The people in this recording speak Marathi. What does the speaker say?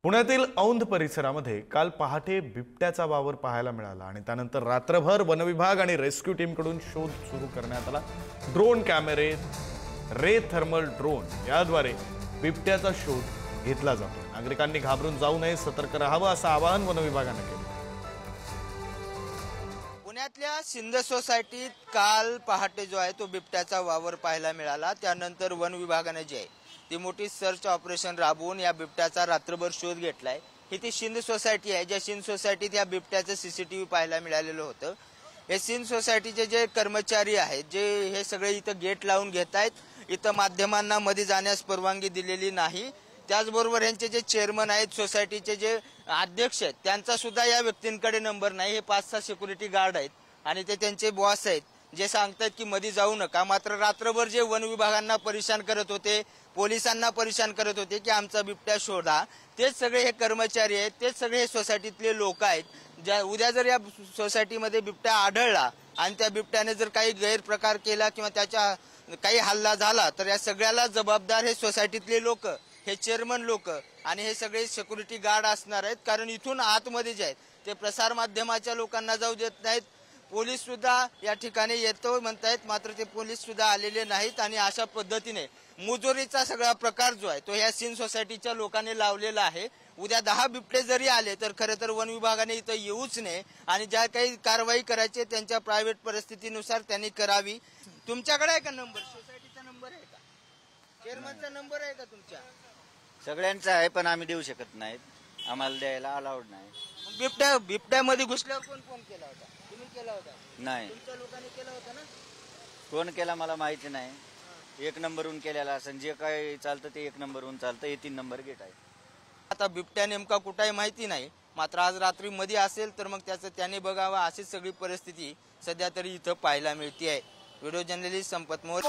पुण्यातील औंध परिसरामध्ये काल पहाटे बिबट्याचा वावर पाहायला मिळाला आणि त्यानंतर रात्रभर वनविभाग आणि रेस्क्यू टीमकडून शोध सुरू करण्यात आला। ड्रोन कॅमेरे, रे थर्मल ड्रोन याद्वारे बिबट्याचा शोध घेतला जातो। नागरिकांनी घाबरून जाऊ नये, सतर्क राहावं असं आवाहन वनविभागाने केलं। पुण्यातल्या सिंध सोसायटीत काल पहाटे जो आहे तो बिबट्याचा वावर पाहायला मिळाला। त्यानंतर वन विभागाने जे आहे ती मोठी सर्च ऑपरेशन राबवून या बिबट्याचा रात्रभर शोध घेतलाय। ही ती सिंध सोसायटी आहे, ज्या सिंध सोसायटीत या बिबट्याचं सीसीटीव्ही पाहायला मिळालेलं होतं। हे सिंध सोसायटीचे जे कर्मचारी आहेत जे हे सगळे इथं गेट लावून घेतायत, इथं माध्यमांना मध्ये जाण्यास परवानगी दिलेली नाही। त्याचबरोबर यांचे जे चेअरमन आहेत, सोसायटीचे जे अध्यक्ष आहेत, त्यांचा सुद्धा या व्यक्तींकडे नंबर नाही। हे 5-6 सिक्युरिटी गार्ड आहेत आणि ते त्यांचे बॉस आहेत जे सांगतात की मध्ये जाऊ नका। मात्र रात्रभर जे वन विभागांना परेशान करत होते, पोलिसांना परेशान करत होते की आमचा बिबट्या शोधा, तेच सगळे हे कर्मचारी आहेत, तेच सगळे हे सोसायटीतले लोक आहेत। ज्या उद्या जर या सोसायटीमध्ये बिबट्या आढळला आणि त्या बिबट्याने जर काही गैरप्रकार केला किंवा त्याच्या काही हल्ला झाला तर या सगळ्याला जबाबदार हे सोसायटीतले लोक, हे चेअरमन लोक आणि हे सगळे सिक्युरिटी गार्ड असणार आहेत। कारण इथून आतमध्ये जे आहेत ते प्रसार माध्यमाच्या लोकांना जाऊ देत नाहीत। पोलीस सुद्धा या ठिकाणी येतो म्हणतायत, मात्र ते पोलीस सुद्धा आलेले नाहीत आणि अशा पद्धतीने मुजोरीचा सगळा प्रकार जो आहे तो या सिंध सोसायटीच्या लोकांनी लावलेला आहे। उद्या 10 बिबटे जरी आले तर खरं तर वन विभागाने इथं येऊच नये आणि ज्या काही कारवाई करायची त्यांच्या प्रायव्हेट परिस्थितीनुसार त्यांनी करावी। तुमच्याकडे आहे का नंबर? सोसायटीचा नंबर आहे का? चेअरमनचा नंबर आहे का तुमच्या? सगळ्यांचा आहे, पण आम्ही देऊ शकत नाहीत, आम्हाला द्यायला अलाउड नाही। बिबट्यामध्ये घुसल्यावर कोण केला होता? तुम्ही केला होता? नाही, तुमच्या लोकांनी केला होता ना? कोण केला मला माहिती नाही। 1 नंबरहून केलेला असं जे काय चालतं ते 1 नंबरहून चालतं। हे 3 नंबर गेट आहे। आता बिबट्या नेमका कुठे माहिती नाही, मात्र आज रात्री मध्ये असेल तर मग त्याचं त्याने बघावं अशी सगळी परिस्थिती सध्या तरी इथं पाहायला मिळते आहे। व्हिडिओ जर्नलिस्ट संपत मोर।